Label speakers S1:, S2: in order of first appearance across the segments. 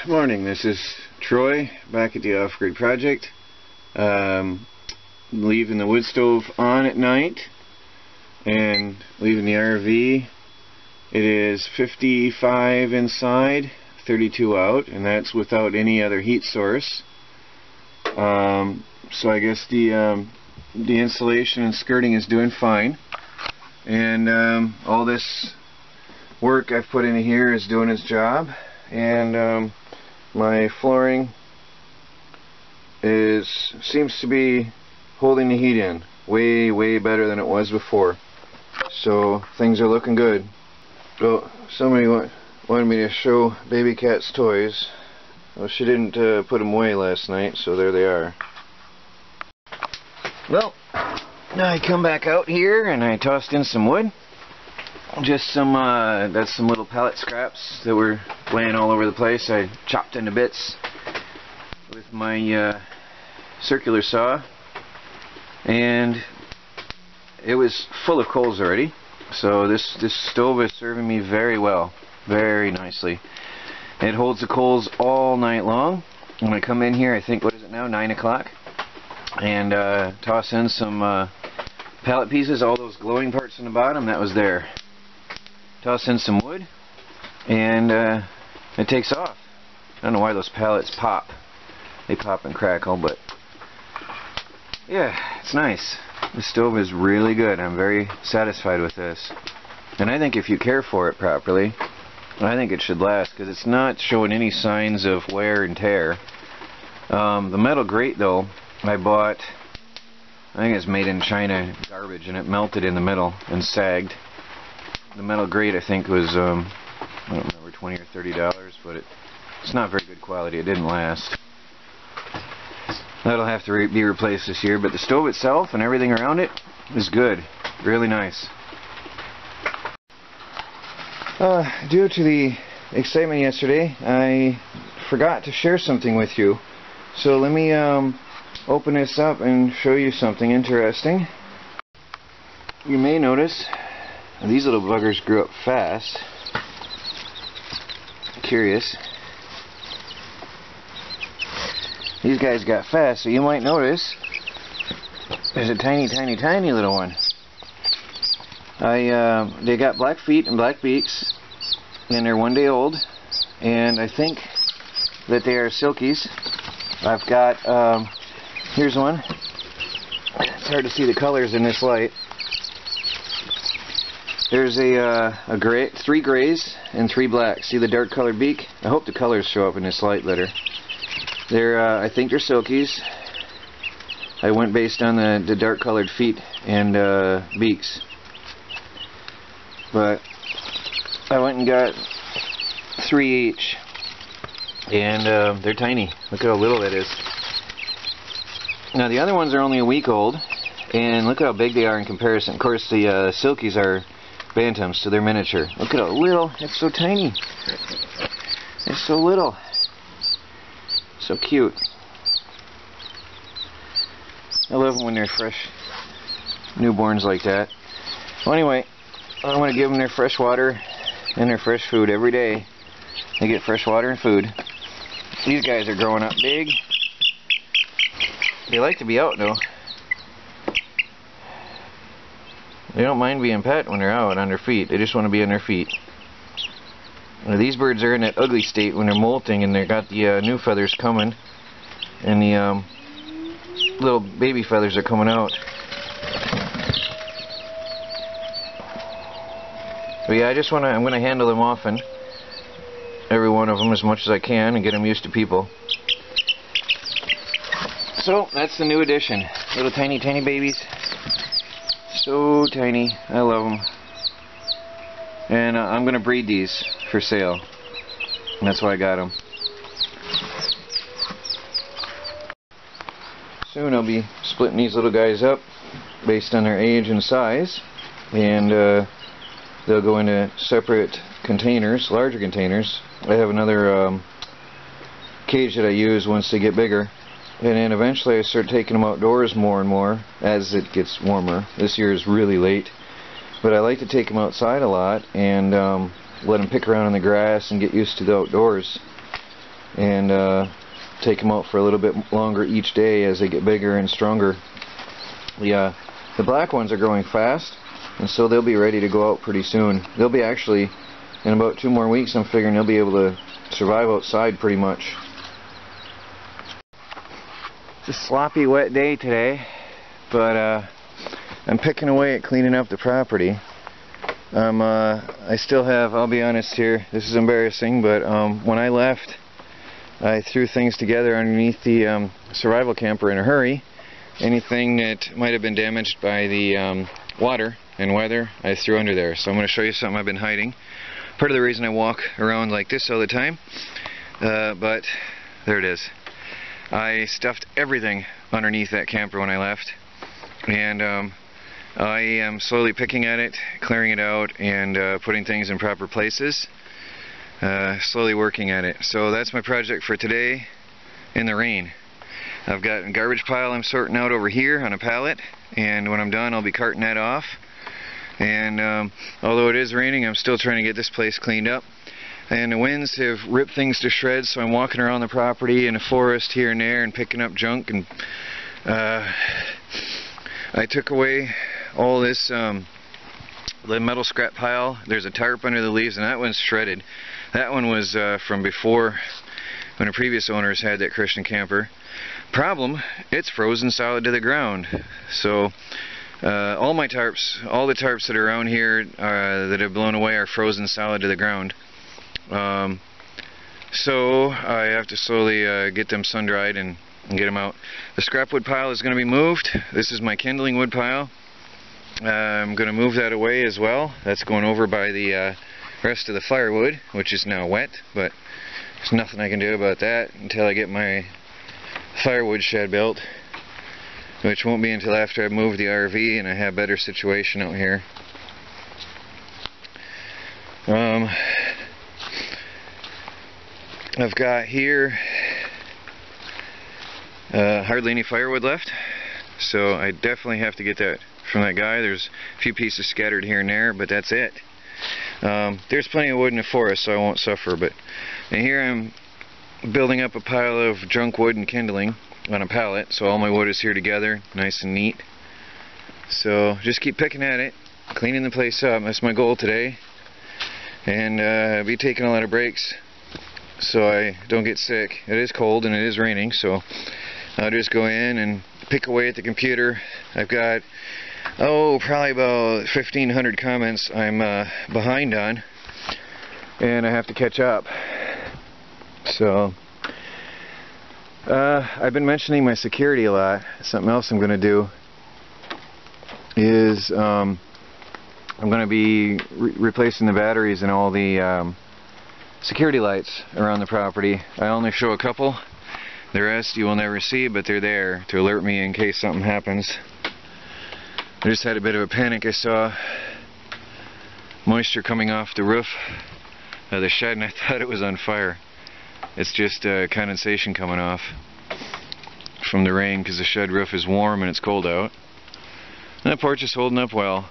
S1: Morning, this is Troy back at the off-grid project. Leaving the wood stove on at night and leaving the RV. It is 55 inside, 32 out, and that's without any other heat source. So I guess the insulation and skirting is doing fine, and all this work I've put in here is doing its job, and my flooring seems to be holding the heat in way better than it was before, so things are looking good. So somebody wanted me to show baby cat's toys. Well, she didn't put them away last night, so there they are. Well, now I come back out here and I tossed in some wood. Just some, that's some little pallet scraps that were laying all over the place. I chopped into bits with my circular saw, and it was full of coals already. So this stove is serving me very well, very nicely. It holds the coals all night long. When I come in here, I think, what is it now, 9 o'clock, and toss in some pallet pieces, all those glowing parts on the bottom, that was there. Toss in some wood, and it takes off. I don't know why those pallets pop. They pop and crackle, but yeah, it's nice. The stove is really good. I'm very satisfied with this. And I think if you care for it properly, I think it should last, because it's not showing any signs of wear and tear. The metal grate, though, I bought, I think it's made in China garbage, and it melted in the middle and sagged. The metal grate, I think, was, I don't remember, $20 or $30, but it's not very good quality. It didn't last. That'll have to be replaced this year, but the stove itself and everything around it is good. Really nice. Due to the excitement yesterday, I forgot to share something with you. So let me open this up and show you something interesting. You may notice these little buggers grew up fast. Curious. These guys got fast, so you might notice there's a tiny little one. They got black feet and black beaks, and they're 1 day old, and I think that they are silkies. I've got, here's one. It's hard to see the colors in this light. There's a gray, 3 grays and 3 blacks. See the dark colored beak? I hope the colors show up in this light better. They're, I think they're silkies. I went based on the dark colored feet and beaks. But I went and got 3 each. And they're tiny. Look how little that is. Now the other ones are only a week old. And look how big they are in comparison. Of course, the silkies are bantams, so they're miniature. Look at how little. It's so tiny. It's so little. So cute. I love them when they're fresh newborns like that. Well, anyway, I want to give them their fresh water and their fresh food every day. They get fresh water and food. These guys are growing up big. They like to be out, though. They don't mind being pet when they're out on their feet. They just want to be on their feet. Now, these birds are in that ugly state when they're molting, and they've got the new feathers coming, and the little baby feathers are coming out. But yeah, I'm going to handle them often, every one of them, as much as I can, and get them used to people. So that's the new addition. Little tiny babies. So tiny. I love them. And I'm going to breed these for sale. And that's why I got them. Soon I'll be splitting these little guys up based on their age and size. And they'll go into separate containers, larger containers. I have another cage that I use once they get bigger. And then eventually I start taking them outdoors more and more as it gets warmer. This year is really late. But I like to take them outside a lot and let them pick around in the grass and get used to the outdoors. and take them out for a little bit longer each day as they get bigger and stronger. The black ones are growing fast, and so they'll be ready to go out pretty soon. They'll be actually, in about 2 more weeks, I'm figuring they'll be able to survive outside pretty much. It's a sloppy, wet day today, but I'm picking away at cleaning up the property. I still have, I'll be honest here, this is embarrassing, but when I left, I threw things together underneath the survival camper in a hurry. Anything that might have been damaged by the water and weather, I threw under there. So I'm going to show you something I've been hiding. Part of the reason I walk around like this all the time, but there it is. I stuffed everything underneath that camper when I left, and I am slowly picking at it, clearing it out, and putting things in proper places. Slowly working at it. So that's my project for today in the rain. I've got a garbage pile I'm sorting out over here on a pallet, and when I'm done I'll be carting that off. And although it is raining, I'm still trying to get this place cleaned up. And the winds have ripped things to shreds, so I'm walking around the property in a forest here and there and picking up junk. And I took away all this the metal scrap pile. There's a tarp under the leaves, and that one's shredded. That one was from before, when the previous owners had that Christian camper. Problem, it's frozen solid to the ground. So all my tarps, all the tarps that are around here that have blown away, are frozen solid to the ground. So I have to slowly get them sun-dried and get them out. The scrap wood pile is going to be moved. This is my kindling wood pile. I'm going to move that away as well. That's going over by the rest of the firewood, which is now wet, but there's nothing I can do about that until I get my firewood shed built, which won't be until after I move the RV and I have a better situation out here. I've got here hardly any firewood left, so I definitely have to get that from that guy. There's a few pieces scattered here and there, but that's it. There's plenty of wood in the forest, so I won't suffer. But and here I'm building up a pile of junk wood and kindling on a pallet, so all my wood is here together, nice and neat. So just keep picking at it, cleaning the place up. That's my goal today. And I'll be taking a lot of breaks so I don't get sick. It is cold and it is raining, so I'll just go in and pick away at the computer. I've got probably about 1,500 comments I'm behind on, and I have to catch up. So I've been mentioning my security a lot. Something else I'm going to do is I'm going to be replacing the batteries in all the security lights around the property. I only show a couple. The rest you will never see, but they're there to alert me in case something happens. I just had a bit of a panic. I saw moisture coming off the roof of the shed and I thought it was on fire. It's just condensation coming off from the rain because the shed roof is warm and it's cold out. And the porch is holding up well.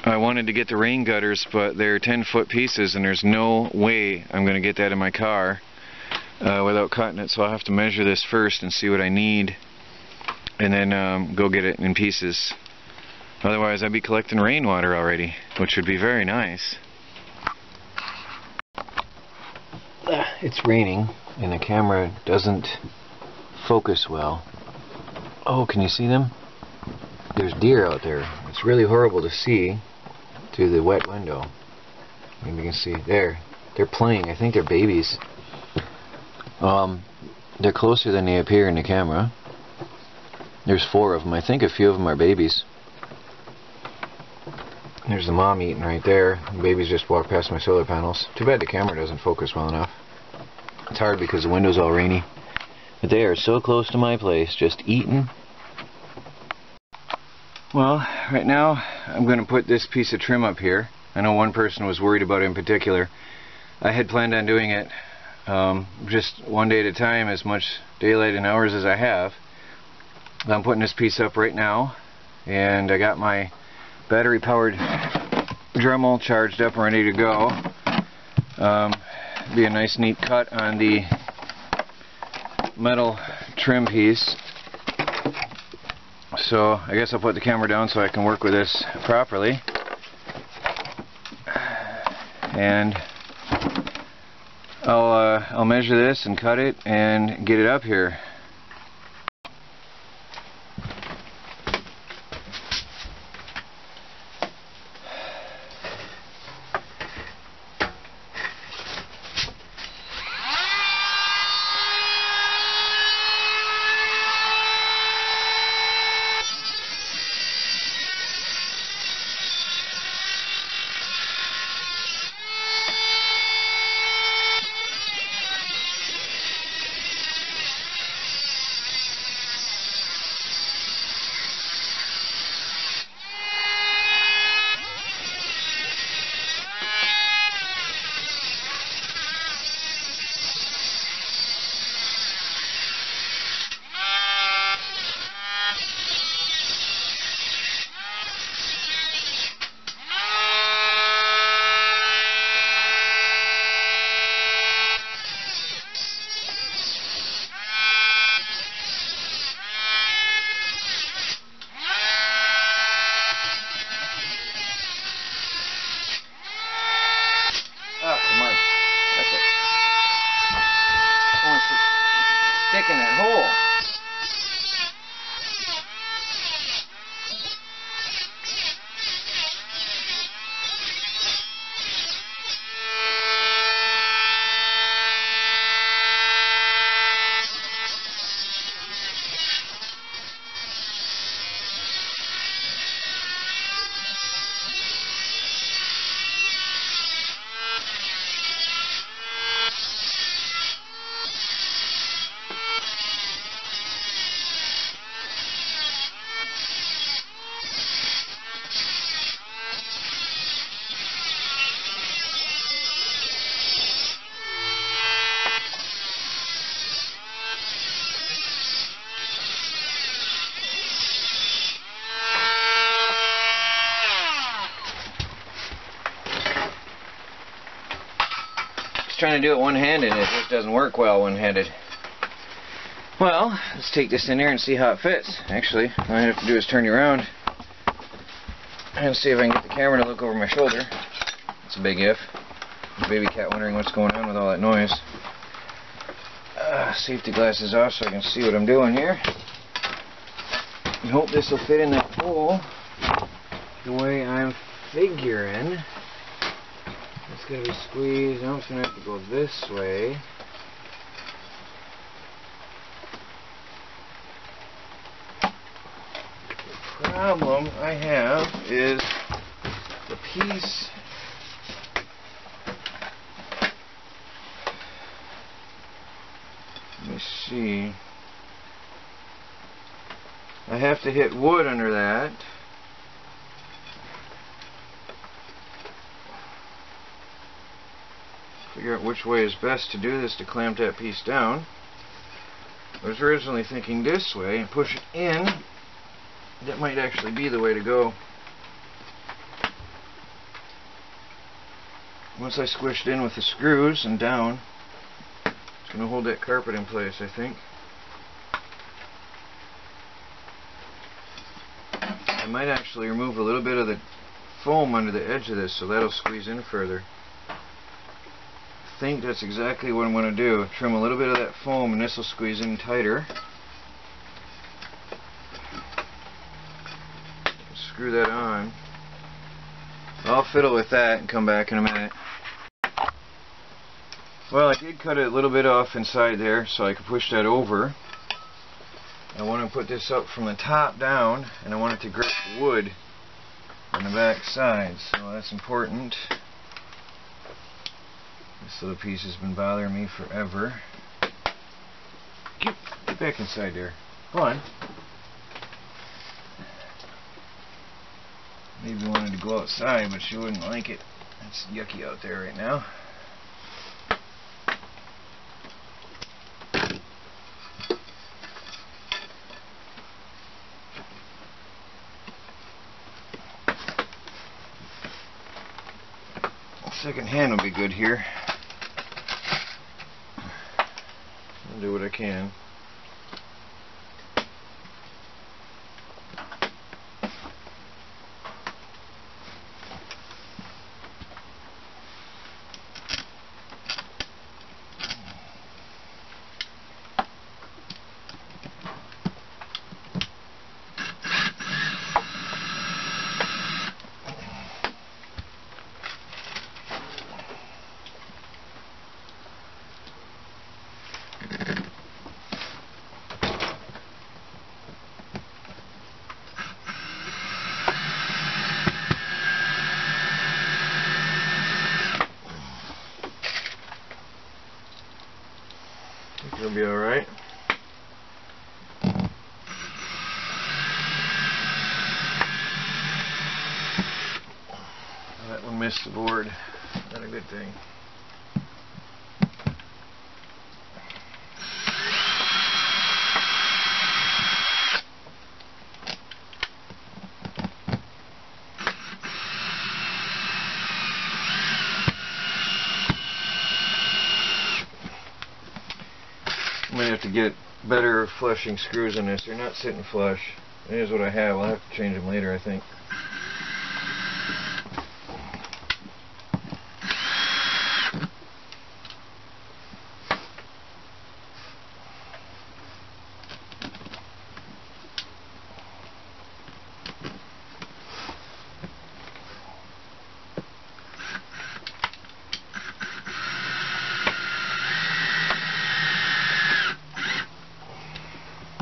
S1: I wanted to get the rain gutters, but they're 10-foot pieces and there's no way I'm going to get that in my car without cutting it, so I'll have to measure this first and see what I need, and then go get it in pieces. Otherwise I'd be collecting rainwater already, which would be very nice. It's raining and the camera doesn't focus well. Oh, can you see them? There's deer out there. It's really horrible to see through the wet window. Maybe you can see there. They're playing. I think they're babies. They're closer than they appear in the camera. There's 4 of them. I think a few of them are babies. There's the mom eating right there. The babies just walked past my solar panels. Too bad the camera doesn't focus well enough. It's hard because the window's all rainy. But they are so close to my place, just eating. Well, right now I'm going to put this piece of trim up here. I know one person was worried about it in particular. I had planned on doing it just one day at a time, as much daylight and hours as I have. I'm putting this piece up right now, and I got my battery powered Dremel charged up and ready to go. Be a nice neat cut on the metal trim piece. So I guess I'll put the camera down so I can work with this properly. And I'll measure this and cut it and get it up here. Stick in that hole. Trying to do it one-handed and it just doesn't work well one-handed. Well, let's take this in there and see how it fits. Actually, all I have to do is turn you around and see if I can get the camera to look over my shoulder. It's a big if. The baby cat wondering what's going on with all that noise. Safety glasses off so I can see what I'm doing here. I hope this will fit in that hole the way I'm figuring. It's going to be squeezed. Now it's going to have to go this way. The problem I have is the piece let me see. I have to hit wood under that. Figure out which way is best to do this to clamp that piece down. I was originally thinking this way and push it in. That might actually be the way to go. Once I squished in with the screws and down, it's going to hold that carpet in place, I think. I might actually remove a little bit of the foam under the edge of this so that'll squeeze in further. I think that's exactly what I'm going to do. Trim a little bit of that foam and this will squeeze in tighter. Screw that on. I'll fiddle with that and come back in a minute. Well, I did cut it a little bit off inside there so I could push that over. I want to put this up from the top down and I want it to grip wood on the back side, so that's important. This little piece has been bothering me forever. Get back inside there. Go on. Maybe wanted to go outside, but she wouldn't like it. It's yucky out there right now. Second hand will be good here. I'll do what I can. It'll be alright. That one missed the board. Not a good thing. I'm going to have to get better flushing screws in this. They're not sitting flush. Here's what I have. I'll have to change them later, I think.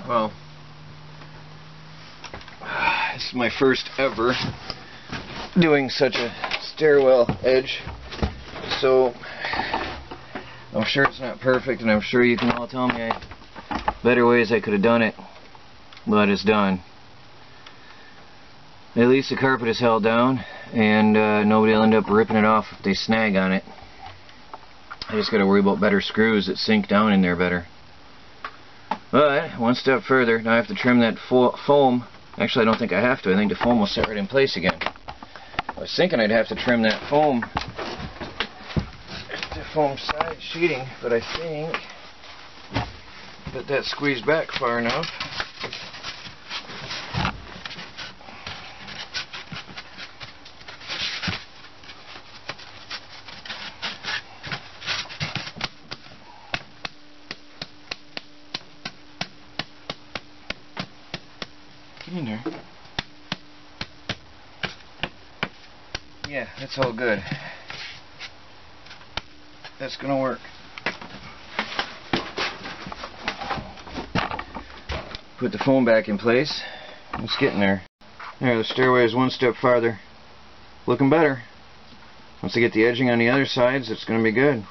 S1: Well, this is my first ever doing such a stairwell edge, so I'm sure it's not perfect, and I'm sure you can all tell me better ways I could have done it, but it's done. At least the carpet is held down, and nobody will end up ripping it off if they snag on it. I just got to worry about better screws that sink down in there better. But, one step further, now I have to trim that foam. Actually, I don't think I have to. I think the foam will set right in place again. I was thinking I'd have to trim that foam, the foam side sheeting, but I think that squeezed back far enough. In there. Yeah, that's all good. That's gonna work. Put the foam back in place. It's getting there. There, the stairway is one step farther. Looking better. Once I get the edging on the other sides, it's gonna be good.